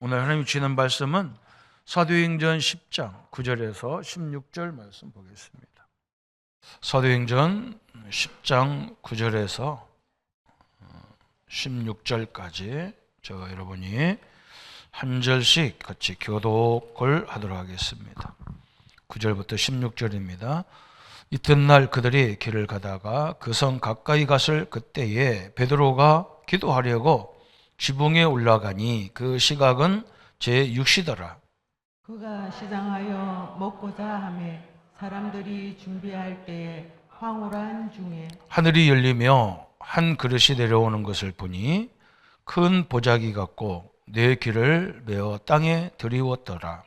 오늘 하나님이 주시는 말씀은 사도행전 10장 9절에서 16절 말씀 보겠습니다. 사도행전 10장 9절에서 16절까지 저와 여러분이 한 절씩 같이 교독을 하도록 하겠습니다. 9절부터 16절입니다. 이튿날 그들이 길을 가다가 그 성 가까이 갔을 그때에 베드로가 기도하려고 지붕에 올라가니 그 시각은 제6시더라. 그가 시장하여 먹고자 하매 사람들이 준비할 때에 황홀한 중에 하늘이 열리며 한 그릇이 내려오는 것을 보니 큰 보자기 같고 네 귀를 메어 땅에 들이웠더라.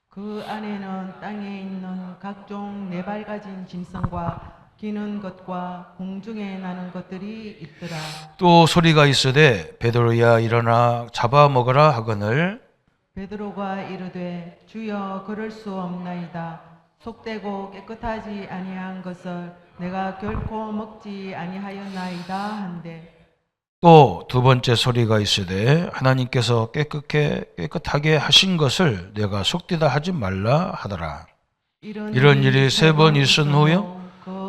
그 안에는 땅에 있는 각종 네발 가진 짐승과 기는 것과 공중에 나는 것들이 있더라. 또 소리가 있으되 베드로야 일어나 잡아먹으라 하거늘 베드로가 이르되 주여 그럴 수 없나이다. 속되고 깨끗하지 아니한 것을 내가 결코 먹지 아니하였나이다 한데 또 두 번째 소리가 있으되 하나님께서 깨끗하게 하신 것을 내가 속되다 하지 말라 하더라. 이런 일이 세 번 있은 후에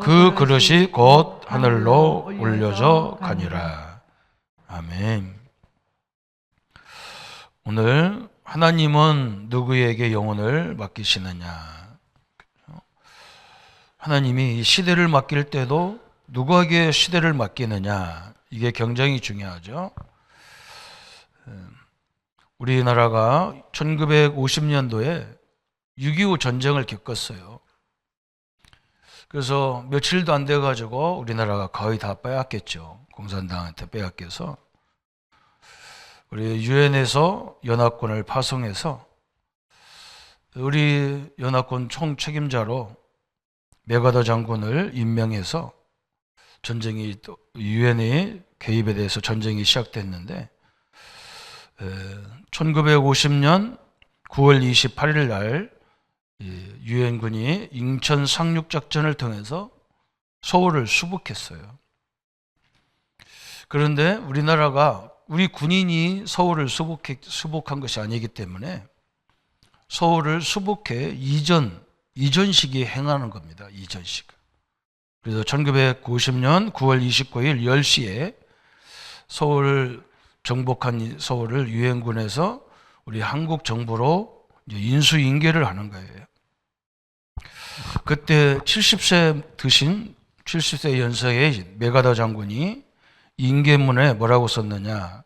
그 그릇이 곧 하늘로 올려져 가니라. 아멘. 오늘 하나님은 누구에게 영혼을 맡기시느냐? 하나님이 이 시대를 맡길 때도 누구에게 시대를 맡기느냐? 이게 굉장히 중요하죠. 우리나라가 1950년도에 6.25 전쟁을 겪었어요. 그래서 며칠도 안 돼가지고 우리나라가 거의 다 빼앗겼죠. 공산당한테 빼앗겨서. 우리 유엔에서 연합군을 파송해서 우리 연합군 총책임자로 메가더 장군을 임명해서 전쟁이 유엔의 개입에 대해서 전쟁이 시작됐는데 1950년 9월 28일 날 유엔군이 인천 상륙작전을 통해서 서울을 수복했어요. 그런데 우리 군인이 서울을 수복한 것이 아니기 때문에 서울을 수복해 이전식이 행하는 겁니다. 이전식. 그래서 1990년 9월 29일 10시에 서울을 정복한 서울을 유엔군에서 우리 한국 정부로 인수인계를 하는 거예요. 그때 70세 연세의 메가더 장군이 인계문에 뭐라고 썼느냐?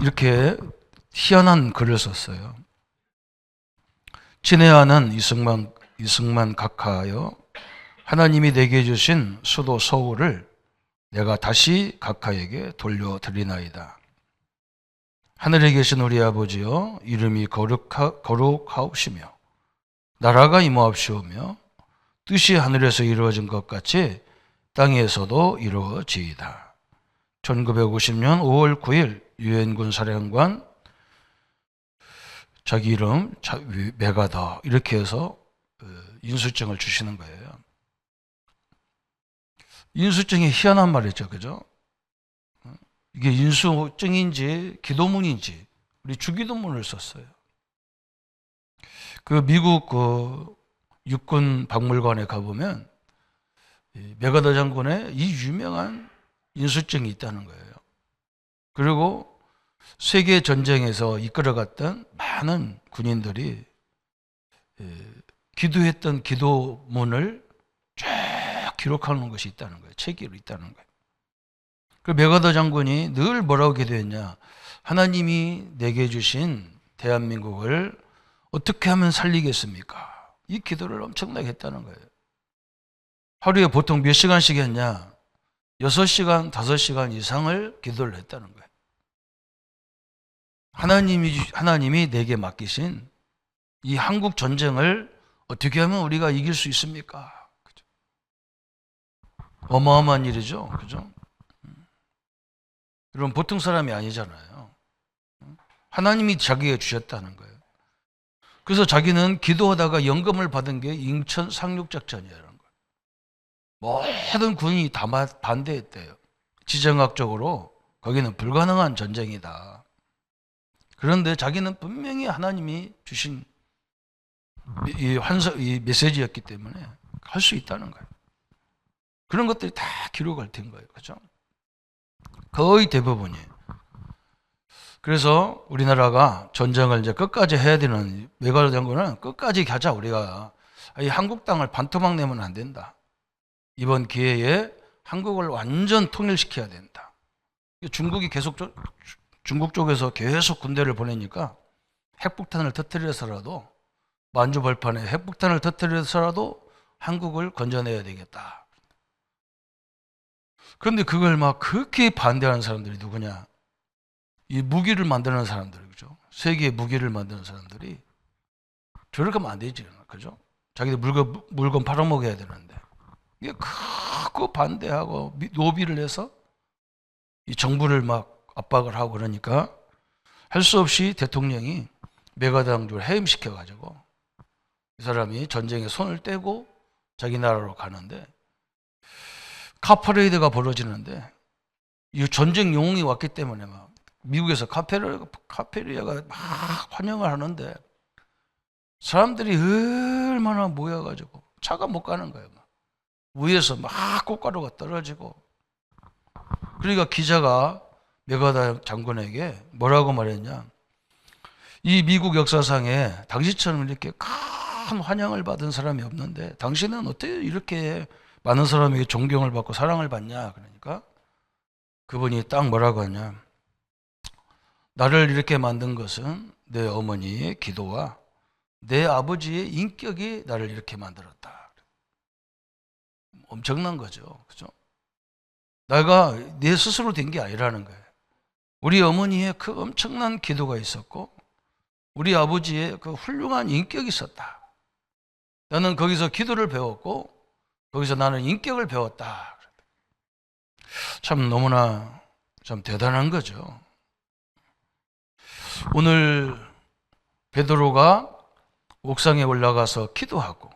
이렇게 희한한 글을 썼어요. 친애하는 이승만 각하여 하나님이 내게 주신 수도 서울을 내가 다시 각하에게 돌려드리나이다. 하늘에 계신 우리 아버지여 이름이 거룩하옵시며 나라가 임하옵시오며 뜻이 하늘에서 이루어진 것 같이 땅에서도 이루어지이다. 1950년 5월 9일 유엔군 사령관 자기 이름 메가더 이렇게 해서 인수증을 주시는 거예요. 인수증이 희한한 말이죠. 그죠? 이게 인수증인지 기도문인지 우리 주기도문을 썼어요. 그 미국 육군 박물관에 가보면 메가더 장군의 이 유명한 인수증이 있다는 거예요. 그리고 세계 전쟁에서 이끌어갔던 많은 군인들이 기도했던 기도문을 쫙 기록하는 것이 있다는 거예요. 책으로 있다는 거예요. 그 메가더 장군이 늘 뭐라고 기도했냐? 하나님이 내게 주신 대한민국을 어떻게 하면 살리겠습니까? 이 기도를 엄청나게 했다는 거예요. 하루에 보통 몇 시간씩 했냐? 6시간, 5시간 이상을 기도를 했다는 거예요. 하나님이 내게 맡기신 이 한국 전쟁을 어떻게 하면 우리가 이길 수 있습니까? 그죠? 어마어마한 일이죠. 그죠? 여러분, 보통 사람이 아니잖아요. 하나님이 자기에게 주셨다는 거예요. 그래서 자기는 기도하다가 연금을 받은 게 인천 상륙작전이라는 거예요. 모든 군인이 다 반대했대요. 지정학적으로 거기는 불가능한 전쟁이다. 그런데 자기는 분명히 하나님이 주신 이 메시지였기 때문에 할 수 있다는 거예요. 그런 것들이 다 기록을 된 거예요. 그죠? 거의 대부분이에요. 그래서 우리나라가 전쟁을 이제 끝까지 해야 되는 메가더 장군은 끝까지 가자, 우리가. 이 한국 땅을 반토막 내면 안 된다. 이번 기회에 한국을 완전 통일시켜야 된다. 중국이 중국 쪽에서 계속 군대를 보내니까 핵폭탄을 터뜨려서라도, 만주벌판에 핵폭탄을 터뜨려서라도 한국을 건져내야 되겠다. 그런데 그걸 막 그렇게 반대하는 사람들이 누구냐? 이 무기를 만드는 사람들, 그죠? 세계의 무기를 만드는 사람들이 저렇게 하면 안 되지, 그죠? 자기들 물건 팔아먹어야 되는데. 이게 크고 반대하고 노비를 해서 이 정부를 막 압박을 하고 그러니까 할 수 없이 대통령이 메가더 장군을 해임시켜가지고 이 사람이 전쟁에 손을 떼고 자기 나라로 가는데, 카퍼레이드가 벌어지는데 이 전쟁 영웅이 왔기 때문에 막 미국에서 카페리아가 막 환영을 하는데 사람들이 얼마나 모여가지고 차가 못 가는 거예요. 막. 위에서 막 꽃가루가 떨어지고. 그러니까 기자가 메가더 장군에게 뭐라고 말했냐? 이 미국 역사상에 당신처럼 이렇게 큰 환영을 받은 사람이 없는데 당신은 어떻게 이렇게 많은 사람에게 존경을 받고 사랑을 받냐? 그러니까 그분이 딱 뭐라고 하냐? 나를 이렇게 만든 것은 내 어머니의 기도와 내 아버지의 인격이 나를 이렇게 만들었다. 엄청난 거죠. 그죠? 내가 내 스스로 된 게 아니라는 거예요. 우리 어머니의 그 엄청난 기도가 있었고 우리 아버지의 그 훌륭한 인격이 있었다. 나는 거기서 기도를 배웠고 거기서 나는 인격을 배웠다. 참 너무나 참 대단한 거죠. 오늘 베드로가 옥상에 올라가서 기도하고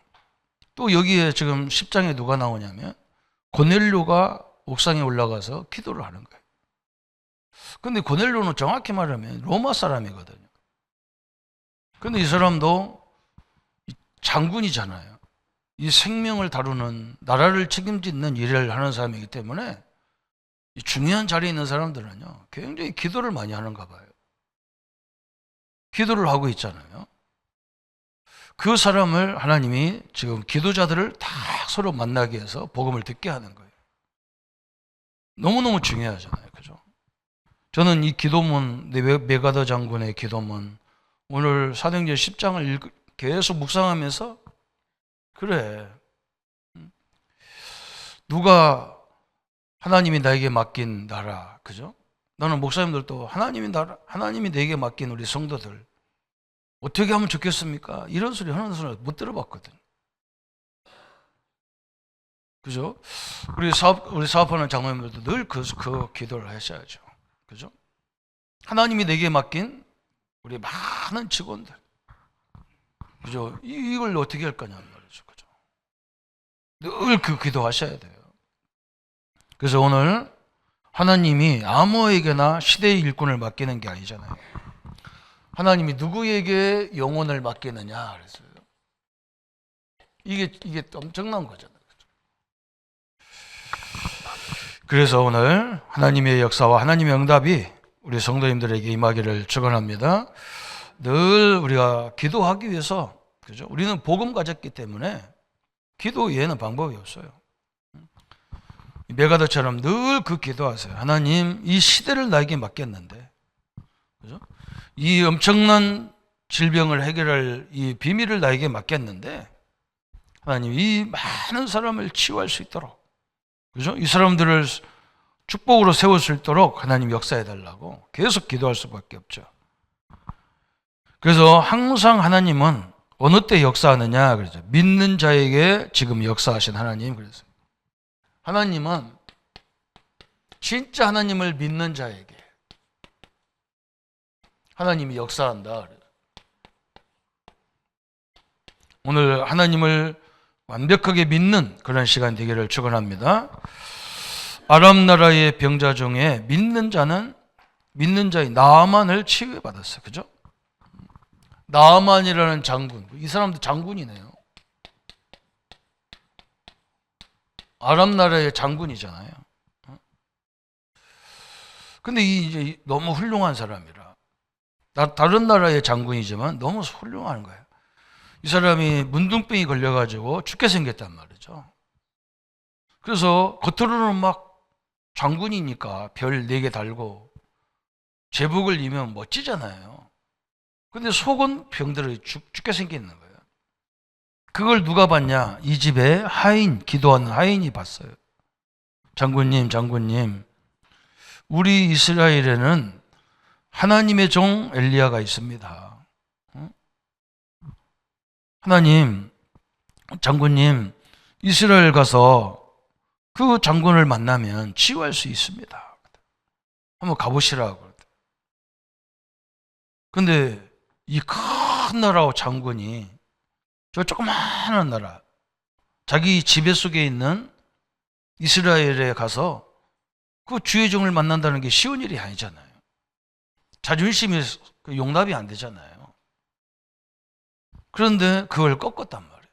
또 여기에 지금 10장에 누가 나오냐면 고넬료가 옥상에 올라가서 기도를 하는 거예요. 근데 고넬료는 정확히 말하면 로마 사람이거든요. 근데 이 사람도 장군이잖아요. 이 생명을 다루는, 나라를 책임짓는 일을 하는 사람이기 때문에 이 중요한 자리에 있는 사람들은요 굉장히 기도를 많이 하는가 봐요. 기도를 하고 있잖아요. 그 사람을 하나님이 지금 기도자들을 다 서로 만나게 해서 복음을 듣게 하는 거예요. 너무너무 중요하잖아요. 그죠? 저는 이 기도문, 메가더 장군의 기도문, 오늘 사도행전 10장을 계속 묵상하면서 그래, 누가 하나님이 나에게 맡긴 나라, 그죠? 나는 목사님들도 하나님이 내게 맡긴 우리 성도들 어떻게 하면 좋겠습니까? 이런 소리 하는 소리 못 들어봤거든. 그죠? 우리 사업하는 장로님들도 늘 그 기도를 하셔야죠. 그죠? 하나님이 내게 맡긴 우리 많은 직원들, 그죠? 이걸 어떻게 할 거냐는 말이죠. 그죠? 늘 그 기도하셔야 돼요. 그래서 오늘 하나님이 아무에게나 시대의 일꾼을 맡기는 게 아니잖아요. 하나님이 누구에게 영혼을 맡기느냐 그랬어요. 이게 엄청난 거잖아요. 그래서 오늘 하나님의 역사와 하나님의 응답이 우리 성도님들에게 임하기를 축원합니다. 늘 우리가 기도하기 위해서, 그죠? 우리는 복음 가졌기 때문에 기도 외에는 방법이 없어요. 메가더처럼 늘 그 기도하세요. 하나님, 이 시대를 나에게 맡겼는데, 그죠? 이 엄청난 질병을 해결할 이 비밀을 나에게 맡겼는데, 하나님, 이 많은 사람을 치유할 수 있도록, 그죠? 이 사람들을 축복으로 세울 수 있도록 하나님 역사해 달라고 계속 기도할 수밖에 없죠. 그래서 항상 하나님은 어느 때 역사하느냐 그러죠. 믿는 자에게 지금 역사하신 하나님 그랬어요. 하나님은 진짜 하나님을 믿는 자에게 하나님이 역사한다. 오늘 하나님을 완벽하게 믿는 그런 시간 되기를 축원합니다. 아람 나라의 병자 중에 믿는 자는 믿는 자인 나아만을 치유받았어요. 그죠? 나아만이라는 장군. 이 사람도 장군이네요. 아람 나라의 장군이잖아요. 근데 이제 너무 훌륭한 사람이라. 다른 나라의 장군이지만 너무 훌륭한 거예요. 이 사람이 문둥병이 걸려가지고 죽게 생겼단 말이죠. 그래서 겉으로는 막 장군이니까 별 4개 달고 제복을 입으면 멋지잖아요. 근데 속은 병들어 죽게 생기는 거예요. 그걸 누가 봤냐? 이 집에 기도하는 하인이 봤어요. 장군님, 우리 이스라엘에는 하나님의 종 엘리야가 있습니다. 하나님, 장군님, 이스라엘 가서 그 장군을 만나면 치유할 수 있습니다. 한번 가보시라고. 근데 이 큰 나라 장군이 저 조그마한 나라, 자기 지배 속에 있는 이스라엘에 가서 그 주의 종을 만난다는 게 쉬운 일이 아니잖아요. 자존심이 용납이 안 되잖아요. 그런데 그걸 꺾었단 말이에요.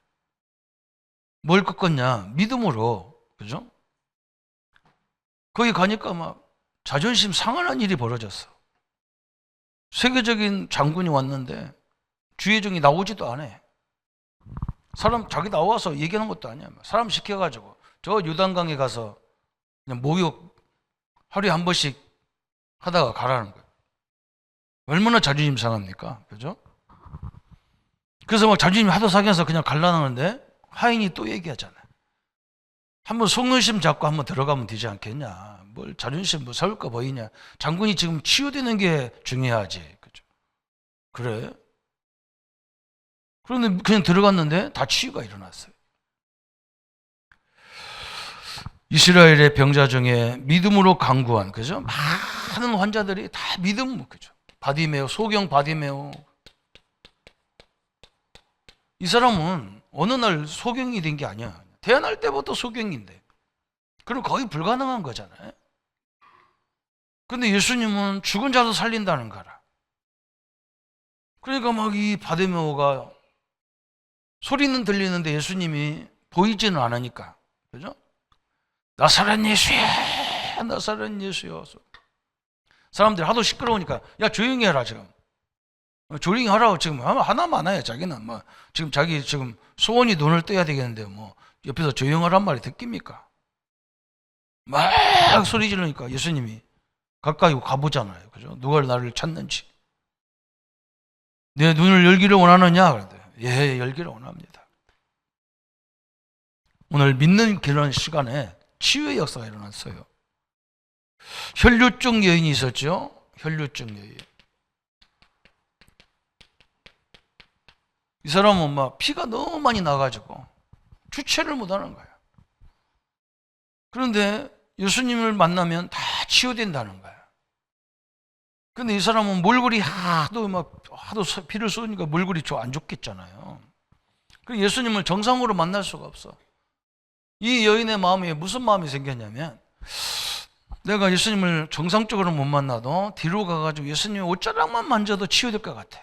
뭘 꺾었냐? 믿음으로. 그죠? 거기 가니까 막 자존심 상하는 일이 벌어졌어. 세계적인 장군이 왔는데 주의 종이 나오지도 않아. 사람 자기 나와서 얘기하는 것도 아니야. 사람 시켜가지고 저 요단강에 가서 그냥 목욕 하루에 한 번씩 하다가 가라는 거예요. 얼마나 자존심 상합니까? 그죠? 그래서 막 자존심이 하도 상해서 그냥 갈라는데 하인이 또 얘기하잖아요. 한번 속눈심 잡고 한번 들어가면 되지 않겠냐. 뭘 자존심 뭐 세울까 보이냐. 장군이 지금 치유되는 게 중요하지. 그죠? 그래? 그런데 그냥 들어갔는데 다 치유가 일어났어요. 이스라엘의 병자 중에 믿음으로 강구한, 그죠? 많은 환자들이 다 믿음, 그죠? 바디메오, 소경 바디메오. 이 사람은 어느 날 소경이 된 게 아니야. 태어날 때부터 소경인데. 그럼 거의 불가능한 거잖아요. 근데 예수님은 죽은 자도 살린다는 거라. 그러니까 막 이 바디메오가 소리는 들리는데 예수님이 보이지는 않으니까. 그죠? 나사렛 예수야, 나사렛 예수야. 사람들이 하도 시끄러우니까 야 조용히 해라 지금. 조용히 하라고 지금 하나 많아요. 자기는 뭐 지금 자기 지금 소원이 눈을 떠야 되겠는데 뭐 옆에서 조용하란 말이 듣깁니까? 막 소리 지르니까 예수님이 가까이 가보잖아요. 그죠? 누가 나를 찾는지. 내 눈을 열기를 원하느냐? 그런데 예, 열기를 원합니다. 오늘 믿는 그런 시간에 치유의 역사가 일어났어요. 혈류증 여인이 있었죠? 혈류증 여인. 이 사람은 막 피가 너무 많이 나가지고 주체를 못하는 거예요. 그런데 예수님을 만나면 다 치유된다는 거예요. 근데 이 사람은 몰골이 하도 피를 쏟으니까 몰골이 안 좋겠잖아요. 그래서 예수님을 정상으로 만날 수가 없어. 이 여인의 마음에 무슨 마음이 생겼냐면 내가 예수님을 정상적으로 못 만나도 뒤로 가가지고 예수님 옷자락만 만져도 치유될 것 같아.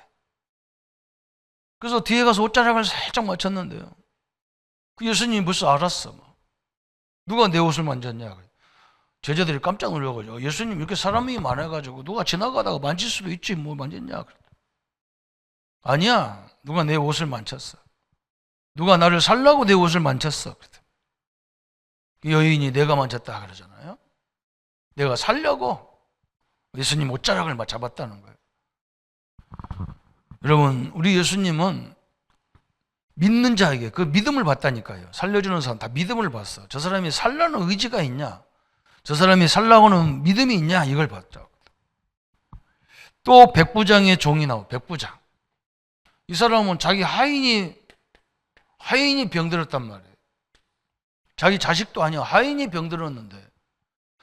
그래서 뒤에 가서 옷자락을 살짝 맞췄는데요. 그 예수님이 벌써 알았어. 누가 내 옷을 만졌냐. 제자들이 깜짝 놀라가지고 예수님 이렇게 사람이 많아가지고 누가 지나가다가 만질 수도 있지 뭐 만졌냐. 아니야. 누가 내 옷을 만졌어. 누가 나를 살라고 내 옷을 만졌어. 그 여인이 내가 만졌다 그러잖아요. 내가 살려고 예수님 옷자락을 잡았다는 거예요. 여러분 우리 예수님은 믿는 자에게 그 믿음을 받다니까요. 살려주는 사람 다 믿음을 봤어. 저 사람이 살라는 의지가 있냐, 저 사람이 살라고는 믿음이 있냐, 이걸 봤죠. 또 백부장의 종이 나오. 백부장. 이 사람은 자기 하인이 병들었단 말이에요. 자기 자식도 아니야. 하인이 병들었는데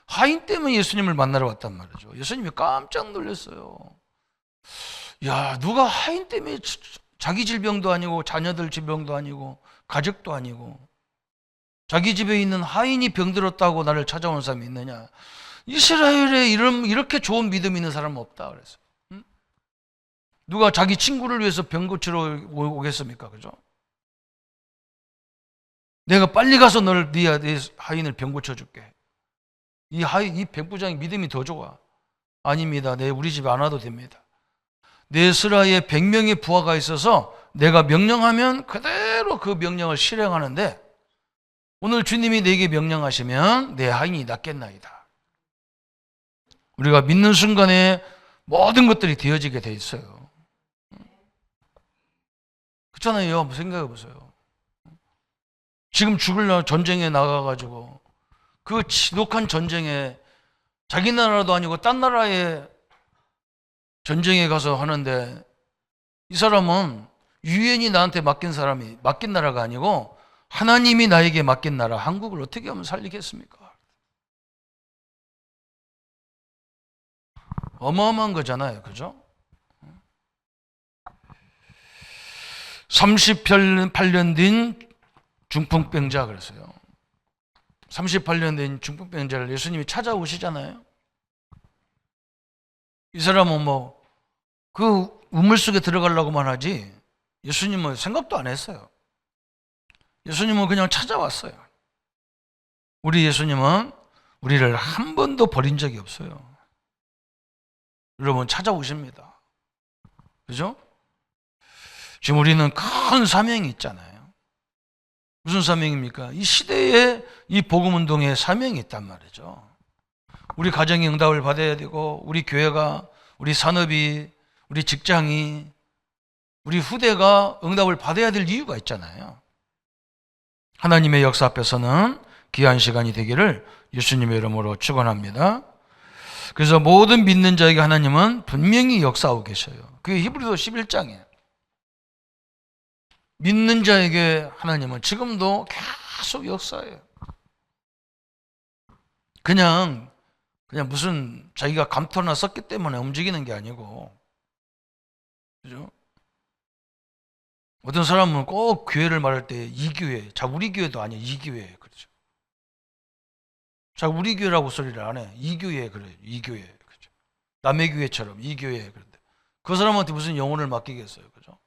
하인 때문에 예수님을 만나러 왔단 말이죠. 예수님이 깜짝 놀랐어요. 야, 누가 하인 때문에 자기 질병도 아니고 자녀들 질병도 아니고 가족도 아니고 자기 집에 있는 하인이 병들었다고 나를 찾아오는 사람이 있느냐. 이스라엘에 이렇게 좋은 믿음이 있는 사람은 없다 그랬어요. 누가 자기 친구를 위해서 병 고치러 오겠습니까? 그죠? 내가 빨리 가서 네 하인을 병 고쳐줄게. 이 백부장이 믿음이 더 좋아. 아닙니다. 우리 집에 안 와도 됩니다. 내 스라에 100명의 부하가 있어서 내가 명령하면 그대로 그 명령을 실행하는데 오늘 주님이 내게 명령하시면 내 하인이 낫겠나이다. 우리가 믿는 순간에 모든 것들이 되어지게 돼 있어요. 그렇잖아요. 생각해 보세요. 지금 죽으려 전쟁에 나가가지고 그 지독한 전쟁에 자기 나라도 아니고 딴 나라에 전쟁에 가서 하는데 이 사람은 유엔이 나한테 맡긴 나라가 아니고 하나님이 나에게 맡긴 나라 한국을 어떻게 하면 살리겠습니까? 어마어마한 거잖아요. 그죠? 38년 된 중풍병자 그랬어요. 38년 된 중풍병자를 예수님이 찾아오시잖아요. 이 사람은 그 우물 속에 들어가려고만 하지 예수님은 생각도 안 했어요. 예수님은 그냥 찾아왔어요. 우리 예수님은 우리를 한 번도 버린 적이 없어요. 여러분 찾아오십니다. 그죠? 지금 우리는 큰 사명이 있잖아요. 무슨 사명입니까? 이 시대에 이 복음운동에 사명이 있단 말이죠. 우리 가정이 응답을 받아야 되고 우리 교회가, 우리 산업이, 우리 직장이, 우리 후대가 응답을 받아야 될 이유가 있잖아요. 하나님의 역사 앞에서는 귀한 시간이 되기를 예수님의 이름으로 축원합니다. 그래서 모든 믿는 자에게 하나님은 분명히 역사하고 계셔요. 그게 히브리서 11장이에요. 믿는 자에게 하나님은 지금도 계속 역사해요. 그냥 무슨 자기가 감토나 썼기 때문에 움직이는 게 아니고, 그죠? 어떤 사람은 꼭 교회를 말할 때 이 교회, 자 우리 교회도 아니에요. 이 교회 그렇죠. 자 우리 교회라고 소리를 안 해. 이 교회 그래요. 이 교회 그렇죠. 남의 교회처럼 이 교회 그런데 그 사람한테 무슨 영혼을 맡기겠어요, 그죠?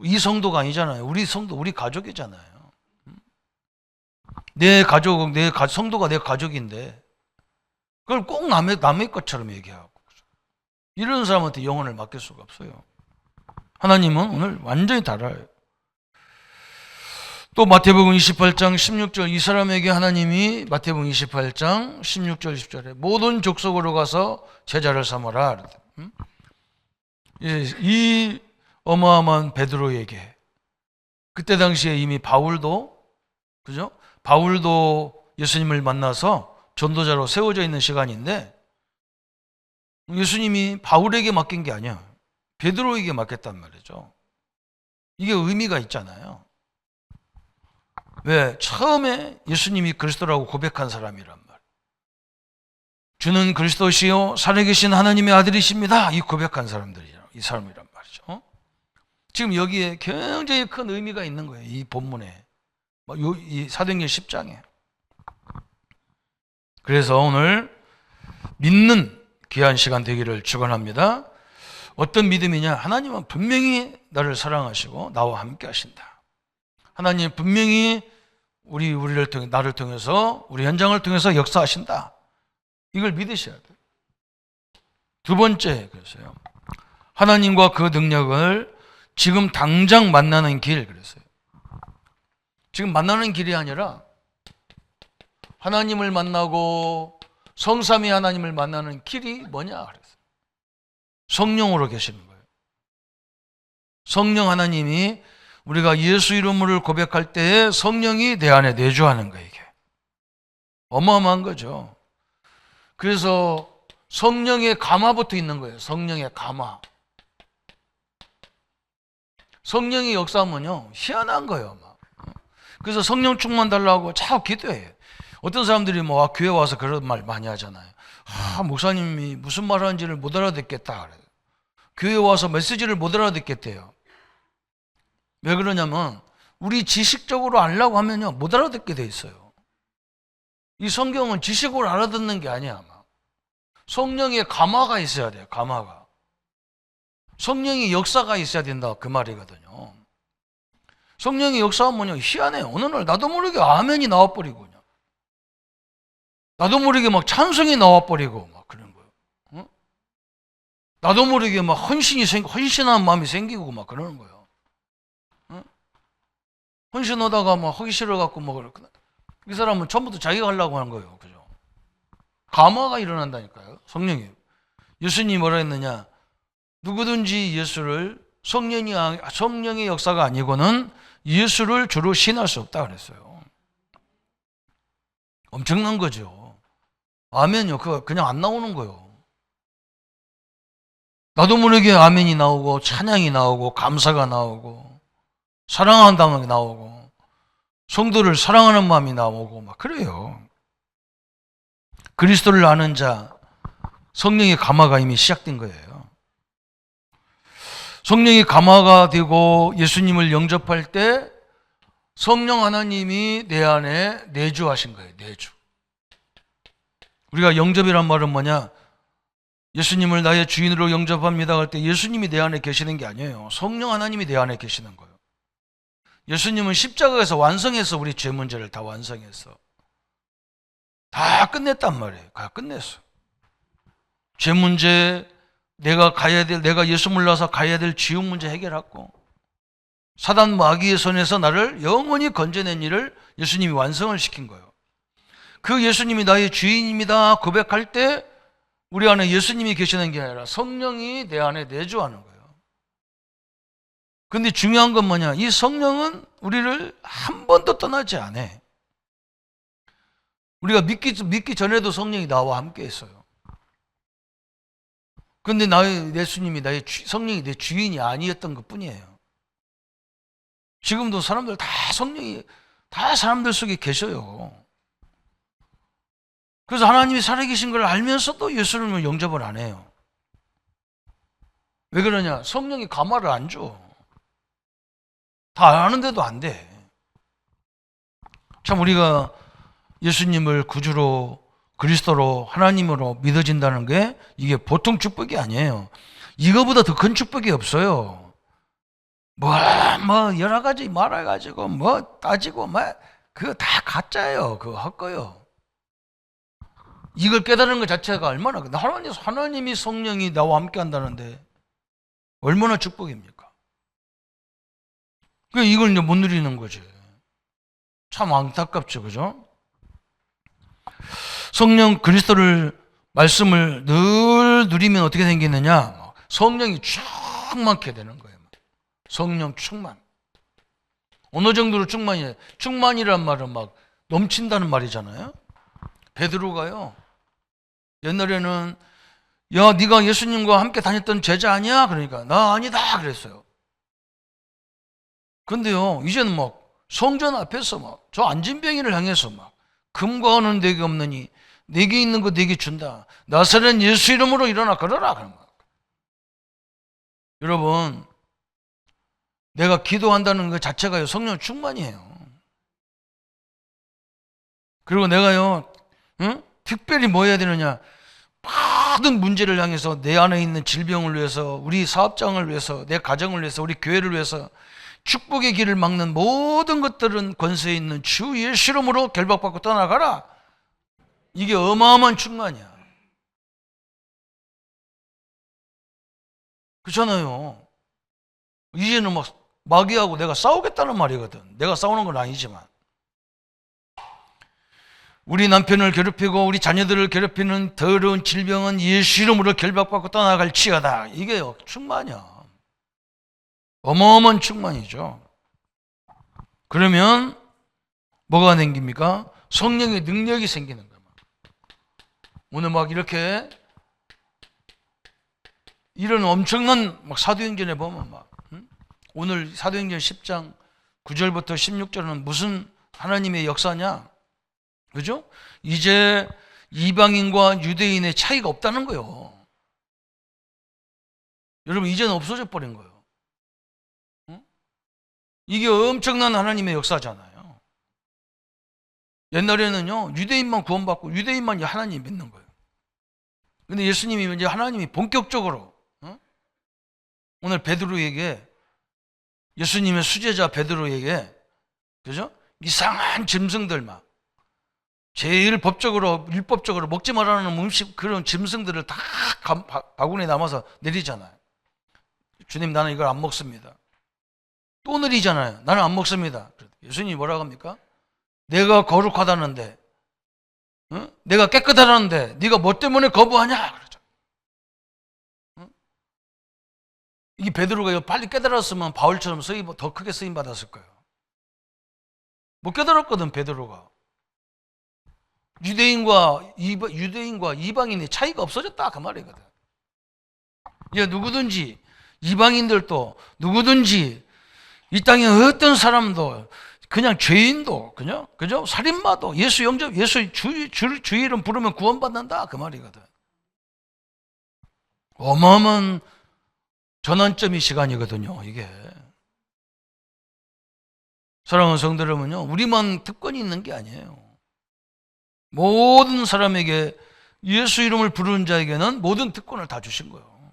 이 성도가 아니잖아요. 우리 성도, 우리 가족이잖아요. 내 가족, 성도가 내 가족인데 그걸 꼭 남의 것처럼 얘기하고 이런 사람한테 영혼을 맡길 수가 없어요. 하나님은 오늘 완전히 달라요. 또 마태복음 28장 16절 이 사람에게 하나님이 마태복음 28장 16절 10절에 모든 족속으로 가서 제자를 삼아라. 이 어마어마한 베드로에게 그때 당시에 이미 바울도 그죠? 바울도 예수님을 만나서 전도자로 세워져 있는 시간인데 예수님이 바울에게 맡긴 게 아니야. 베드로에게 맡겼단 말이죠. 이게 의미가 있잖아요. 왜? 처음에 예수님이 그리스도라고 고백한 사람이란 말이에요. 주는 그리스도시요 살아계신 하나님의 아들이십니다. 이 고백한 사람들이에요. 이 사람이란 말이죠. 지금 여기에 굉장히 큰 의미가 있는 거예요. 이 본문에. 이 사도행전 10장에. 그래서 오늘 믿는 귀한 시간 되기를 축원합니다. 어떤 믿음이냐? 하나님은 분명히 나를 사랑하시고 나와 함께 하신다. 하나님 분명히 우리를 통해 나를 통해서 우리 현장을 통해서 역사하신다. 이걸 믿으셔야 돼요. 두 번째 그랬어요. 하나님과 그 능력을 지금 당장 만나는 길 그랬어요. 지금 만나는 길이 아니라 하나님을 만나고 성삼위 하나님을 만나는 길이 뭐냐 그랬어요. 성령으로 계시는 거예요. 성령 하나님이 우리가 예수 이름을 고백할 때에 성령이 내 안에 내주하는 거예요. 이게 어마어마한 거죠. 그래서 성령의 감화부터 있는 거예요. 성령의 감화. 성령이 역사하면요 희한한 거예요. 막. 그래서 성령 충만 달라고 자꾸 기도해요. 어떤 사람들이 교회 와서 그런 말 많이 하잖아요. 목사님이 무슨 말 하는지를 못 알아듣겠다. 교회 와서 메시지를 못 알아듣겠대요. 왜 그러냐면 우리 지식적으로 알려고 하면요 못 알아듣게 돼 있어요. 이 성경은 지식으로 알아듣는 게 아니야. 아마. 성령의 감화가 있어야 돼요. 감화가. 성령의 역사가 있어야 된다. 그 말이거든요. 성령의 역사가 뭐냐? 희한해요. 어느 날 나도 모르게 아멘이 나와버리고 그냥. 나도 모르게 막 찬송이 나와버리고 막 그런 거예요. 응? 나도 모르게 막 헌신한 마음이 생기고 막 그러는 거예요. 응? 헌신하다가 막 하기 싫어갖고 뭐 이 사람은 처음부터 자기가 하려고 하는 거예요. 그죠? 감화가 일어난다니까요. 성령이. 예수님이 뭐라 했느냐? 누구든지 예수를 성령의 역사가 아니고는 예수를 주로 신할 수 없다 그랬어요. 엄청난 거죠. 아멘요. 그거 그냥 안 나오는 거예요. 나도 모르게 아멘이 나오고 찬양이 나오고 감사가 나오고 사랑한다는 게 나오고 성도를 사랑하는 마음이 나오고 막 그래요. 그리스도를 아는 자, 성령의 감화가 이미 시작된 거예요. 성령이 감화가 되고 예수님을 영접할 때 성령 하나님이 내 안에 내주하신 거예요. 내주. 우리가 영접이란 말은 뭐냐? 예수님을 나의 주인으로 영접합니다 할 때 예수님이 내 안에 계시는 게 아니에요. 성령 하나님이 내 안에 계시는 거예요. 예수님은 십자가에서 완성해서 우리 죄 문제를 다 완성했어. 다 끝냈단 말이에요. 다 끝냈어. 죄 문제, 내가 예수 몰라서 가야 될 지옥 문제 해결했고, 사단 마귀의 손에서 나를 영원히 건져낸 일을 예수님이 완성을 시킨 거예요. 그 예수님이 나의 주인입니다 고백할 때 우리 안에 예수님이 계시는 게 아니라 성령이 내 안에 내주하는 거예요. 근데 중요한 건 뭐냐? 이 성령은 우리를 한 번도 떠나지 않아. 우리가 믿기 전에도 성령이 나와 함께 했어요. 근데 예수님이 성령이 내 주인이 아니었던 것 뿐이에요. 지금도 사람들 성령이 다 사람들 속에 계셔요. 그래서 하나님이 살아계신 걸 알면서도 예수님을 영접을 안 해요. 왜 그러냐? 성령이 감화를 안 줘. 다 아는데도 안 돼. 참 우리가 예수님을 구주로 그리스도로 하나님으로 믿어진다는 게 이게 보통 축복이 아니에요. 이거보다 더 큰 축복이 없어요. 뭐 여러 가지 말해가지고 뭐 따지고 그거 다 가짜예요. 그거 헛거요. 이걸 깨달은 것 자체가 얼마나 하나님이 성령이 나와 함께 한다는데 얼마나 축복입니까? 이걸 이제 못 누리는 거지. 참 안타깝죠, 그죠? 성령 그리스도를 말씀을 늘 누리면 어떻게 생기느냐? 성령이 충만케 되는 거예요. 성령 충만. 어느 정도로 충만이에요? 충만이란 말은 막 넘친다는 말이잖아요. 베드로가요. 옛날에는 야, 네가 예수님과 함께 다녔던 제자 아니야? 그러니까 나 아니다 그랬어요. 근데요, 이제는 막 성전 앞에서 막 저 안진뱅이를 향해서 막 금과 은은 내게 없느니 내게 있는 거 내게 준다. 나사렛 예수 이름으로 일어나 걸어라. 그런 거. 여러분, 내가 기도한다는 것 자체가요 성령 충만이에요. 그리고 내가요, 특별히 뭐 해야 되느냐? 모든 문제를 향해서 내 안에 있는 질병을 위해서, 우리 사업장을 위해서, 내 가정을 위해서, 우리 교회를 위해서 축복의 길을 막는 모든 것들은 권세 있는 주 예수 이름으로 결박받고 떠나가라. 이게 어마어마한 충만이야. 그렇잖아요. 이제는 막 마귀하고 내가 싸우겠다는 말이거든. 내가 싸우는 건 아니지만. 우리 남편을 괴롭히고 우리 자녀들을 괴롭히는 더러운 질병은 예수 이름으로 결박받고 떠나갈 치여다. 이게 충만이야. 어마어마한 충만이죠. 그러면 뭐가 생깁니까? 성령의 능력이 생기는 거예요. 오늘 막 이렇게 이런 엄청난 사도행전에 보면 오늘 사도행전 10장 9절부터 16절은 무슨 하나님의 역사냐? 그죠? 이제 이방인과 유대인의 차이가 없다는 거예요. 여러분, 이제는 없어져 버린 거예요. 이게 엄청난 하나님의 역사잖아요. 옛날에는요, 유대인만 구원받고 유대인만 이제 하나님 믿는 거예요. 근데 예수님이 이제 하나님이 본격적으로, 오늘 베드로에게, 예수님의 수제자 베드로에게, 그죠? 이상한 짐승들 막, 제일 법적으로, 율법적으로 먹지 말라는 음식, 그런 짐승들을 다 바구니에 담아서 내리잖아요. 주님, 나는 이걸 안 먹습니다. 또 내리잖아요. 나는 안 먹습니다. 예수님이 뭐라고 합니까? 내가 거룩하다는데, 내가 깨끗하다는데 네가 뭐 때문에 거부하냐? 그러죠. 이게 베드로가 빨리 깨달았으면 바울처럼 더 크게 쓰임 받았을 거예요. 못 깨달았거든, 베드로가. 유대인과 이방인의 차이가 없어졌다, 그 말이거든. 이제 누구든지, 이방인들도 누구든지, 이 땅에 어떤 사람도, 그냥 죄인도, 그죠? 살인마도 예수 영접, 예수 주 이름 부르면 구원받는다, 그 말이거든. 어마어마한 전환점이 시간이거든요, 이게. 사랑하는 성도 여러분요, 우리만 특권이 있는 게 아니에요. 모든 사람에게, 예수 이름을 부르는 자에게는 모든 특권을 다 주신 거예요.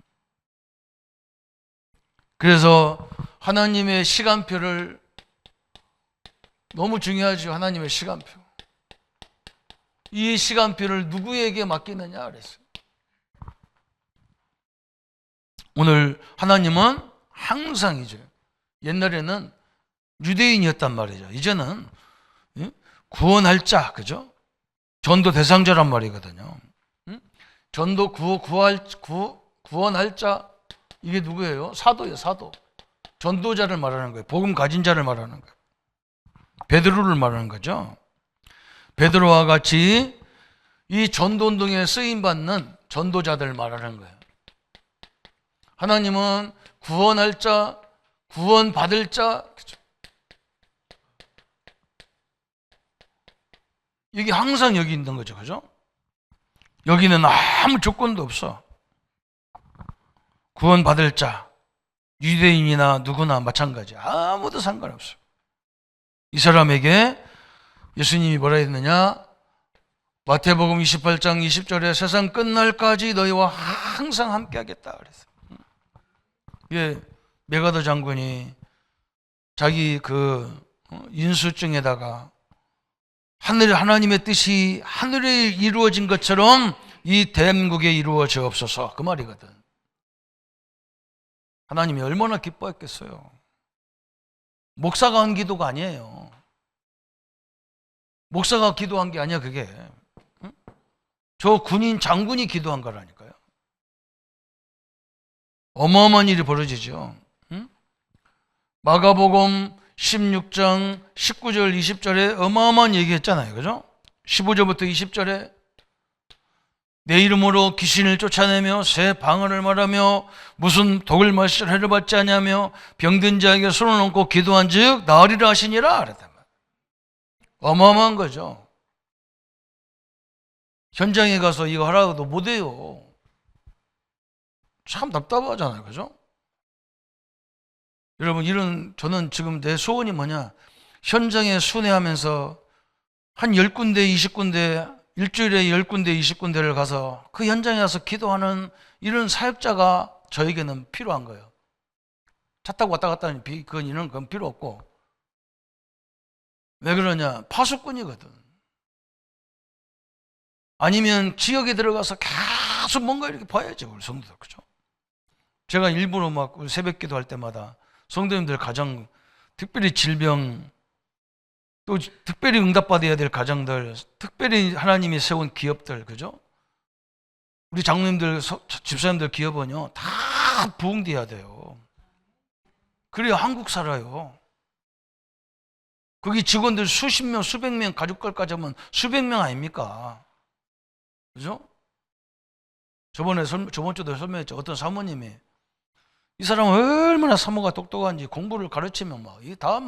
그래서 하나님의 시간표를, 너무 중요하죠, 하나님의 시간표. 이 시간표를 누구에게 맡기느냐 그랬어요. 오늘 하나님은 항상, 이제 옛날에는 유대인이었단 말이죠. 이제는 구원할 자, 그죠? 전도 대상자란 말이거든요. 전도 구원할 자, 이게 누구예요? 사도예요, 사도. 전도자를 말하는 거예요. 복음 가진 자를 말하는 거예요. 베드로를 말하는 거죠. 베드로와 같이 이 전도운동에 쓰임받는 전도자들을 말하는 거예요. 하나님은 구원할 자, 구원받을 자, 이게 항상 여기 있는 거죠. 그죠? 여기는 아무 조건도 없어. 구원받을 자, 유대인이나 누구나 마찬가지. 아무도 상관없어. 이 사람에게 예수님이 뭐라 했느냐? 마태복음 28장 20절에 세상 끝날까지 너희와 항상 함께 하겠다 그랬어요. 예, 메가더 장군이 자기 인수증에다가 하나님의 뜻이 하늘에 이루어진 것처럼 이 대한민국에 이루어지옵소서, 그 말이거든. 하나님이 얼마나 기뻐했겠어요. 목사가 한 기도가 아니에요. 목사가 기도한 게 아니야, 그게. 저 군인 장군이 기도한 거라니까요. 어마어마한 일이 벌어지죠. 마가복음 16장 19절 20절에 어마어마한 얘기했잖아요. 그죠? 15절부터 20절에 내 이름으로 귀신을 쫓아내며 새 방언을 말하며 무슨 독을 마실 해를 받지 않냐며 병든 자에게 손을 얹고 기도한 즉 나으리라 하시니라 그랬단 말이에요. 어마어마한 거죠. 현장에 가서 이거 하라고도 못해요. 참 답답하잖아요. 그죠? 여러분, 저는 지금 내 소원이 뭐냐? 현장에 순회하면서 한 10군데, 20군데, 일주일에 10군데, 20군데를 가서 그 현장에 가서 기도하는 이런 사역자가 저에게는 필요한 거예요. 차 타고 왔다 갔다 하는 그건 필요 없고. 왜 그러냐? 파수꾼이거든. 아니면 지역에 들어가서 계속 뭔가 이렇게 봐야죠, 우리 성도들. 그죠? 제가 일부러 막 새벽 기도 할 때마다 성도님들 가정, 특별히 질병, 또 특별히 응답받아야 될 가정들, 특별히 하나님이 세운 기업들, 그죠? 우리 장로님들, 집사님들 기업은요, 다 부흥돼야 돼요. 그래야 한국 살아요. 거기 직원들 수십 명, 수백 명, 가족들까지 하면 수백 명 아닙니까? 그죠? 저번 주도 설명했죠. 어떤 사모님이 이 사람은 얼마나 사모가 똑똑한지 공부를 가르치면 이게 다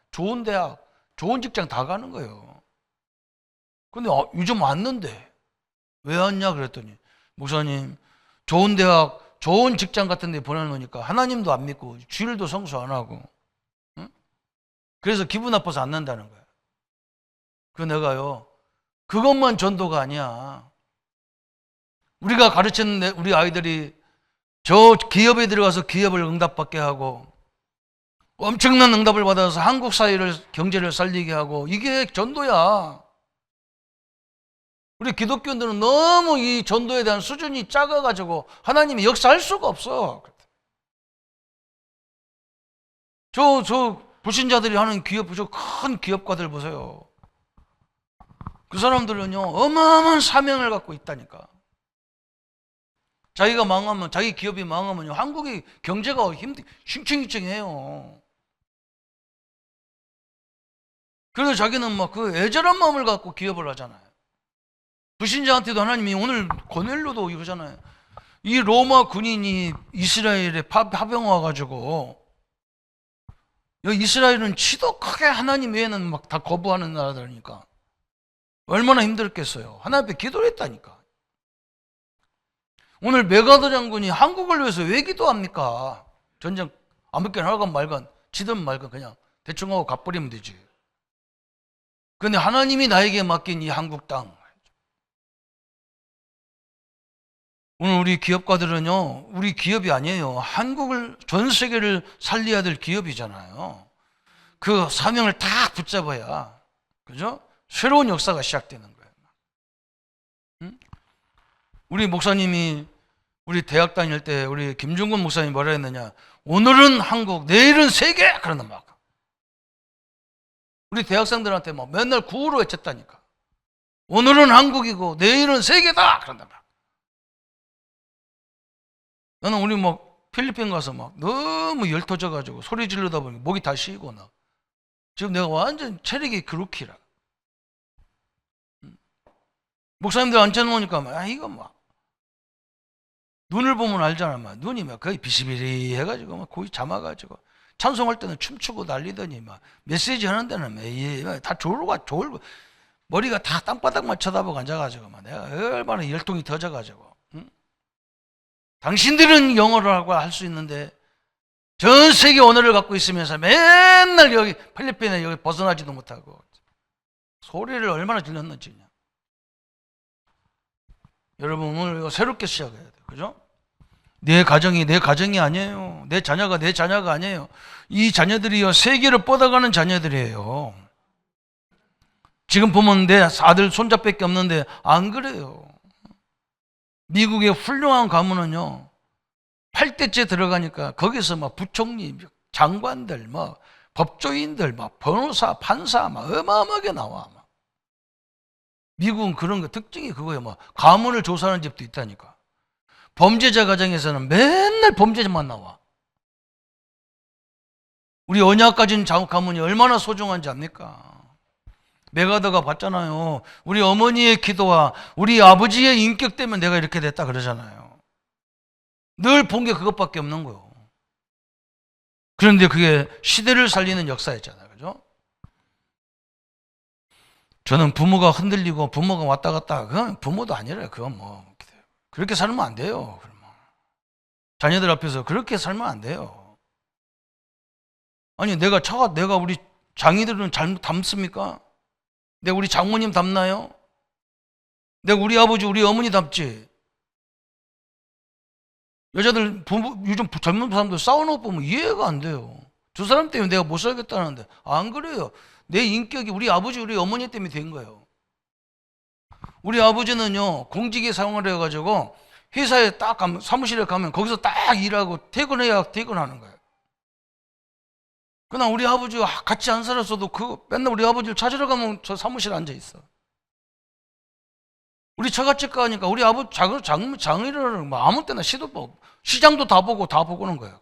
좋은 대학, 좋은 직장 다 가는 거예요. 근데 요즘 왔는데 왜 왔냐 그랬더니 목사님 좋은 대학, 좋은 직장 같은 데 보내놓으니까 하나님도 안 믿고 주일도 성수 안 하고, 응? 그래서 기분 나빠서 안 난다는 거예요. 그 내가요, 그것만 전도가 아니야. 우리가 가르치는 우리 아이들이 저 기업에 들어가서 기업을 응답받게 하고 엄청난 응답을 받아서 한국 사회를, 경제를 살리게 하고, 이게 전도야. 우리 기독교인들은 너무 이 전도에 대한 수준이 작아가지고 하나님이 역사할 수가 없어. 저 불신자들이 하는 기업, 저 큰 기업가들 보세요. 그 사람들은요, 어마어마한 사명을 갖고 있다니까. 자기가 망하면, 자기 기업이 망하면요, 한국의 경제가 싱칭싱칭해요. 그래서 자기는 막 그 애절한 마음을 갖고 기업을 하잖아요. 불신자한테도 하나님이 오늘 고넬료도 이러잖아요. 이 로마 군인이 이스라엘에 파병 와가지고, 여기 이스라엘은 지독하게 하나님 외에는 막 다 거부하는 나라들이니까 얼마나 힘들었겠어요. 하나님 앞에 기도를 했다니까. 오늘 메가더 장군이 한국을 위해서 왜 기도합니까? 전쟁 아무렇게나 하건 말건, 지든 말건 그냥 대충 하고 가버리면 되지. 근데 하나님이 나에게 맡긴 이 한국 땅, 오늘 우리 기업가들은요, 우리 기업이 아니에요. 한국을, 전 세계를 살려야 될 기업이잖아요. 그 사명을 딱 붙잡아야, 그죠? 새로운 역사가 시작되는 거예요. 응? 우리 목사님이, 우리 대학 다닐 때 우리 김중근 목사님이 뭐라 했느냐? 오늘은 한국, 내일은 세계! 그런다 막. 우리 대학생들한테 막 맨날 구호로 외쳤다니까. 오늘은 한국이고 내일은 세계다! 그런다 막. 나는 우리 막 필리핀 가서 막 너무 열 터져가지고 소리 지르다 보니 목이 다 쉬고 나. 지금 내가 완전 체력이 그렇기라. 목사님들 앉혀놓으니까 막, 이거 막 눈을 보면 알잖아. 막 눈이 막 거의 비시비리 해가지고 막 거의 잠아가지고 찬송할 때는 춤추고 난리더니 막 메시지 하는 데는 막 다 졸고 머리가 다 땅바닥만 쳐다보고 앉아가지고 막 내가 얼마나 열통이 터져가지고. 당신들은 영어를 하고 할 수 있는데 전 세계 언어를 갖고 있으면서 맨날 여기 필리핀에 여기 벗어나지도 못하고 소리를 얼마나 질렀는지. 여러분 오늘 이거 새롭게 시작해야 돼요. 그죠? 내 가정이 내 가정이 아니에요. 내 자녀가 내 자녀가 아니에요. 이 자녀들이요, 세계를 뻗어가는 자녀들이에요. 지금 보면 내 아들 손자밖에 없는데 안 그래요. 미국의 훌륭한 가문은요, 8대째 들어가니까 거기서 막 부총리, 장관들, 막 법조인들, 막 변호사, 판사, 막 어마어마하게 나와. 막. 미국은 그런 거 특징이 그거예요. 막 가문을 조사하는 집도 있다니까. 범죄자 가정에서는 맨날 범죄자만 나와. 우리 언약 가진 가문이 얼마나 소중한지 압니까? 메가더가 봤잖아요. 우리 어머니의 기도와 우리 아버지의 인격 때문에 내가 이렇게 됐다 그러잖아요. 늘 본 게 그것밖에 없는 거예요. 그런데 그게 시대를 살리는 역사였잖아요. 그죠? 저는 부모가 흔들리고 부모가 왔다 갔다, 그건 부모도 아니래요. 그건 뭐 그렇게 살면 안 돼요. 자녀들 앞에서 그렇게 살면 안 돼요. 아니 내가 우리 장인들은 잘못 닮습니까? 내가 우리 장모님 닮나요? 내가 우리 아버지, 우리 어머니 닮지? 여자들, 요즘 젊은 사람들 싸우는 거 보면 이해가 안 돼요. 저 사람 때문에 내가 못 살겠다는데. 안 그래요. 내 인격이 우리 아버지, 우리 어머니 때문에 된 거예요. 우리 아버지는요, 공직에 사용을 해가지고 회사에 딱 가면, 사무실에 가면 거기서 딱 일하고 퇴근해야 퇴근하는 거예요. 그냥 우리 아버지와 같이 안 살았어도 맨날 우리 아버지를 찾으러 가면 저 사무실에 앉아 있어. 우리 처갓집 가니까 우리 아버지 장의를 뭐 아무 때나 시도 보고 시장도 다 보고는 거야.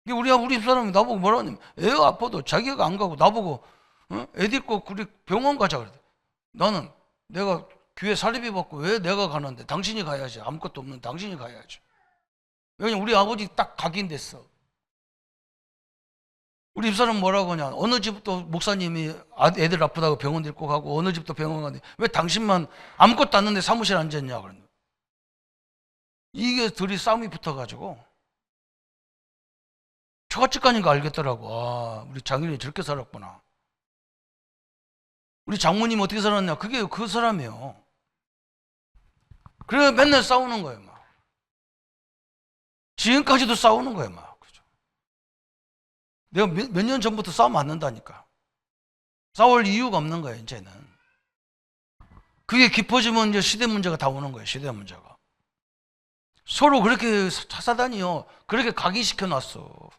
우리 집사람이 나보고 뭐라 하냐면 애가 아파도 자기가 안 가고 나보고 애 데리고 우리 병원 가자 그래. 나는 내가 교회 사립비 받고 왜 내가 가는데 당신이 가야지. 아무것도 없는 당신이 가야지. 왜냐면 우리 아버지 딱 각인됐어. 우리 집사람 뭐라고 하냐. 어느 집부터 목사님이 애들 아프다고 병원 데리고 가고 어느 집도 병원 가는데 왜 당신만 아무것도 안 했는데 사무실에 앉았냐. 그러는 거야. 이게 둘이 싸움이 붙어가지고 처갓집 가니까 알겠더라고. 아, 우리 장인이 저렇게 살았구나. 우리 장모님 어떻게 살았냐? 그게 그 사람이에요. 그래 맨날 싸우는 거예요, 막. 지금까지도 싸우는 거예요, 막. 그죠? 내가 몇 년 전부터 싸우면 안 된다니까. 싸울 이유가 없는 거예요, 이제는. 그게 깊어지면 이제 시대 문제가 다 오는 거예요, 시대 문제가. 서로 그렇게 차사다니요. 그렇게 각인시켜 놨어.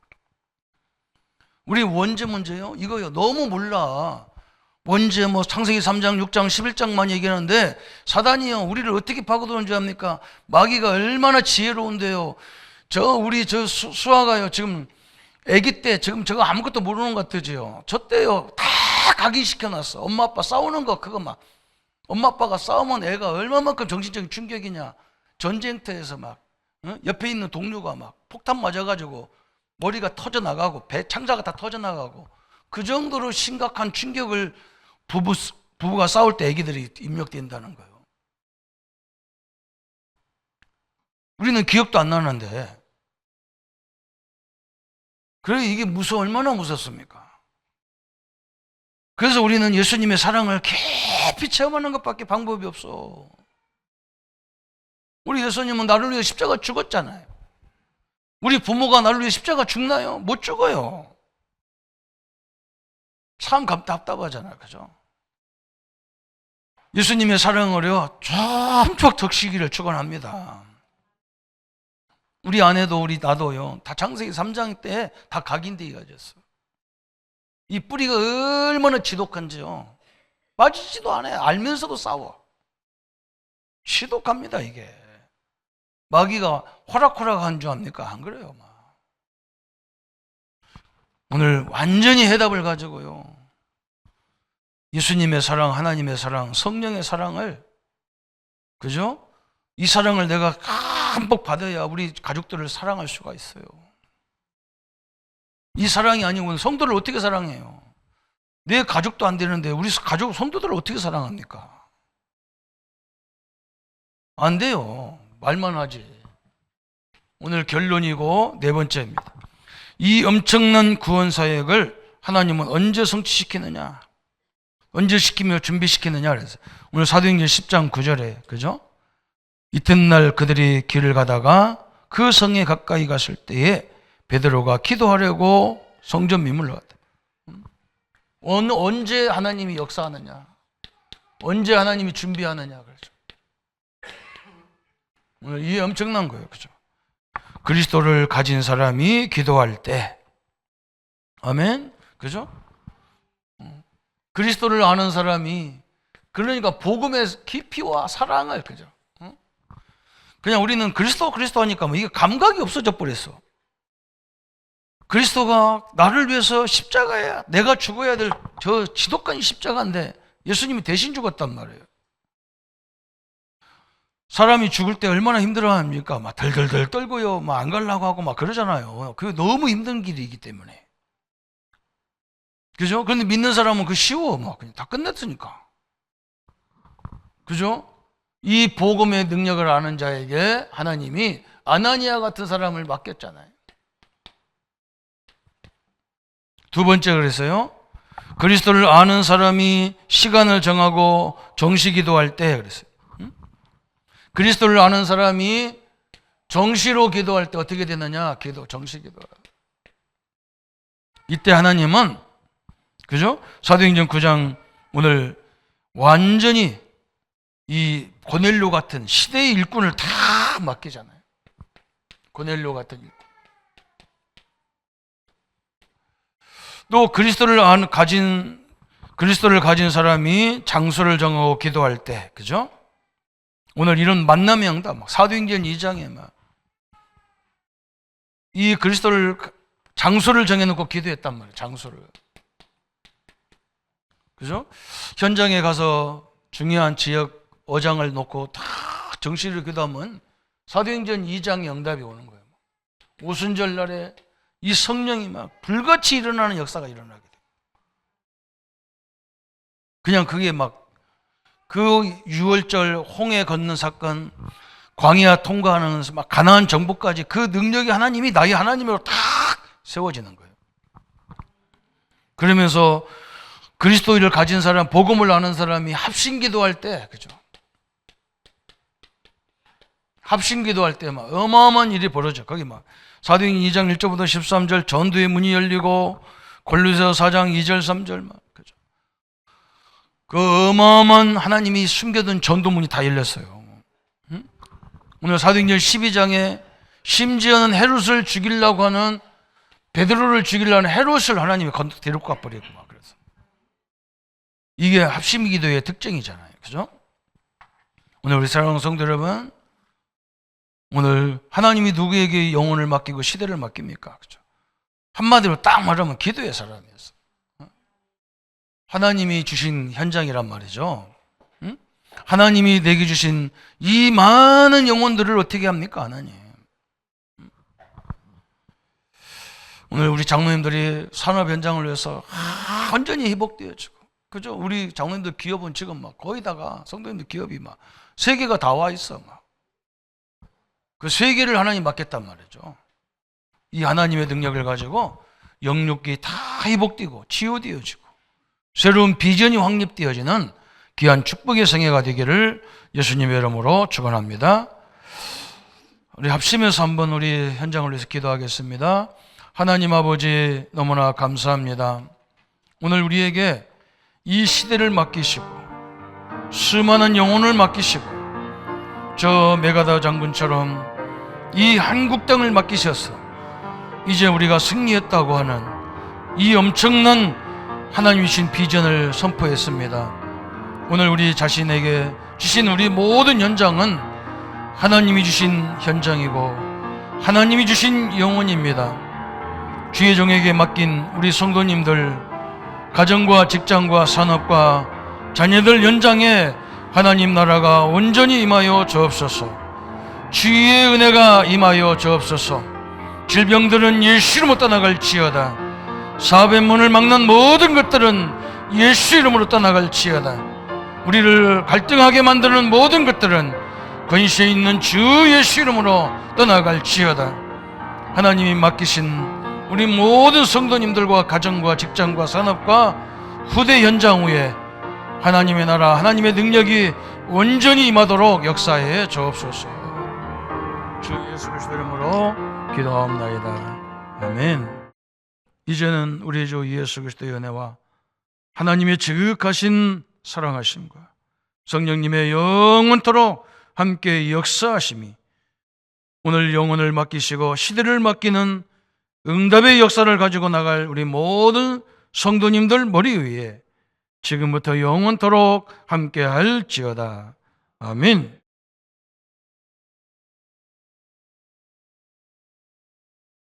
우리 원죄 문제요? 이거요. 너무 몰라. 원죄 뭐 창세기 3장, 6장, 11장만 얘기하는데 사단이요. 우리를 어떻게 파고드는 줄 압니까? 마귀가 얼마나 지혜로운데요. 우리 수아가요. 지금 아기 때 지금 저거 아무것도 모르는 것 같으지요. 저 때요. 다 각인시켜 놨어. 엄마 아빠 싸우는 거 그거 막. 엄마 아빠가 싸우면 애가 얼마만큼 정신적인 충격이냐. 전쟁터에서 막 옆에 있는 동료가 막 폭탄 맞아가지고 머리가 터져나가고 배 창자가 다 터져나가고 그 정도로 심각한 충격을 부부가 싸울 때 애기들이 입력된다는 거예요. 우리는 기억도 안 나는데 그래 이게 얼마나 무섭습니까? 그래서 우리는 예수님의 사랑을 깊이 체험하는 것밖에 방법이 없어. 우리 예수님은 나를 위해 십자가 죽었잖아요. 우리 부모가 나를 위해 십자가 죽나요? 못 죽어요. 참 답답하잖아요. 그죠? 예수님의 사랑을요, 촉촉 덕시기를 축원합니다. 우리 아내도 나도요, 다 창세기 3장 때 다 각인되어 가졌어. 이 뿌리가 얼마나 지독한지요. 빠지지도 않아요. 알면서도 싸워. 지독합니다, 이게. 마귀가 호락호락한 줄 압니까? 안 그래요, 막. 오늘 완전히 해답을 가지고요. 예수님의 사랑, 하나님의 사랑, 성령의 사랑을, 그죠? 이 사랑을 내가 흠뻑 받아야 우리 가족들을 사랑할 수가 있어요. 이 사랑이 아니고는 성도를 어떻게 사랑해요? 내 가족도 안 되는데 우리 가족, 성도들을 어떻게 사랑합니까? 안 돼요. 말만 하지. 오늘 결론이고 네 번째입니다. 이 엄청난 구원 사역을 하나님은 언제 성취시키느냐? 언제 시키며 준비시키느냐? 그래서 오늘 사도행전 10장 9절에 그죠? 이튿날 그들이 길을 가다가 그 성에 가까이 갔을 때에 베드로가 기도하려고 성전 미문으로 갔다. 언제 하나님이 역사하느냐? 언제 하나님이 준비하느냐? 그렇죠. 오늘 이게 엄청난 거예요. 그죠? 그리스도를 가진 사람이 기도할 때, 아멘? 그죠? 그리스도를 아는 사람이, 그러니까 복음의 깊이와 사랑을, 그죠? 그냥 우리는 그리스도 하니까 뭐 이게 감각이 없어져 버렸어. 그리스도가 나를 위해서 십자가야, 내가 죽어야 될 저 지독한 십자가인데 예수님이 대신 죽었단 말이에요. 사람이 죽을 때 얼마나 힘들어 합니까? 막 덜덜덜 떨고요. 막 안 가려고 하고 막 그러잖아요. 그게 너무 힘든 길이기 때문에. 그죠? 그런데 믿는 사람은 그 쉬워. 막 그냥 다 끝냈으니까. 그죠? 이 복음의 능력을 아는 자에게 하나님이 아나니아 같은 사람을 맡겼잖아요. 두 번째 그랬어요. 그리스도를 아는 사람이 시간을 정하고 정시 기도할 때 그랬어요. 그리스도를 아는 사람이 정시로 기도할 때 어떻게 되느냐? 정시 기도. 이때 하나님은 그죠? 사도행전 9장 오늘 완전히 이 고넬료 같은 시대의 일꾼을 다 맡기잖아요. 고넬료 같은 일꾼. 또 그리스도를 가진 사람이 장소를 정하고 기도할 때, 그죠? 오늘 이런 만남의 응답, 사도행전 2장에 막 이 그리스도를 장소를 정해놓고 기도했단 말이에요. 장소를. 그죠? 현장에 가서 중요한 지역 어장을 놓고 다 정시를 기도하면 사도행전 2장의 응답이 오는 거예요. 오순절 날에 이 성령이 막 불같이 일어나는 역사가 일어나게 돼요. 그냥 그게 막 그 6월절 홍해 걷는 사건, 광야 통과하는 막 가나안 정복까지 그 능력이 하나님이 나의 하나님으로 탁 세워지는 거예요. 그러면서 그리스도인을 가진 사람, 복음을 아는 사람이 합심기도할 때, 그죠? 합심기도할 때 막 어마어마한 일이 벌어져. 거기 막 사도행전 2장 1절부터 13절 전도의 문이 열리고 골로새서 4장 2절 3절 막, 그죠? 그 어마어마한 하나님이 숨겨둔 전도문이 다 열렸어요. 응? 오늘 사도행전 12장에 심지어는 헤롯을 죽이려고 하는, 베드로를 죽이려고 하는 헤롯을 하나님이 데리고 가버리고 막 그래서. 이게 합심기도의 특징이잖아요. 그죠? 오늘 우리 사랑하는 성도 여러분, 오늘 하나님이 누구에게 영혼을 맡기고 시대를 맡깁니까? 그죠? 한마디로 딱 말하면 기도의 사람이었어. 하나님이 주신 현장이란 말이죠. 응? 하나님이 내게 주신 이 많은 영혼들을 어떻게 합니까, 하나님? 오늘 우리 장로님들이 산업 현장을 위해서 완전히 회복되어지고, 그죠? 우리 장로님들 기업은 지금 막 거의 다가 성도님들 기업이 막 세 개가 다 와 있어. 막 그 세 개를 하나님 맡겠단 말이죠. 이 하나님의 능력을 가지고 영육기 다 회복되고 치유되어지고 새로운 비전이 확립되어지는 귀한 축복의 생애가 되기를 예수님의 이름으로 축원합니다. 우리 합심해서 한번 우리 현장을 위해서 기도하겠습니다. 하나님 아버지, 너무나 감사합니다. 오늘 우리에게 이 시대를 맡기시고 수많은 영혼을 맡기시고 저 메가다 장군처럼 이 한국 땅을 맡기셔서 이제 우리가 승리했다고 하는 이 엄청난 하나님이 주신 비전을 선포했습니다. 오늘 우리 자신에게 주신 우리 모든 현장은 하나님이 주신 현장이고 하나님이 주신 영혼입니다. 주의 종에게 맡긴 우리 성도님들 가정과 직장과 산업과 자녀들 연장에 하나님 나라가 온전히 임하여 주옵소서. 주의 은혜가 임하여 주옵소서. 질병들은 예수 이름으로 떠나갈지어다. 사업의 문을 막는 모든 것들은 예수 이름으로 떠나갈지어다. 우리를 갈등하게 만드는 모든 것들은 근시에 있는 주 예수 이름으로 떠나갈지어다. 하나님이 맡기신 우리 모든 성도님들과 가정과 직장과 산업과 후대 현장 위에 하나님의 나라, 하나님의 능력이 온전히 임하도록 역사해 주옵소서. 주 예수 그리스도 이름으로 기도하옵나이다. 아멘. 이제는 우리 주 예수 그리스도의 은혜와 하나님의 지극하신 사랑하심과 성령님의 영원토록 함께 역사하심이 오늘 영혼을 맡기시고 시대를 맡기는 응답의 역사를 가지고 나갈 우리 모든 성도님들 머리 위에 지금부터 영원토록 함께 할지어다. 아멘.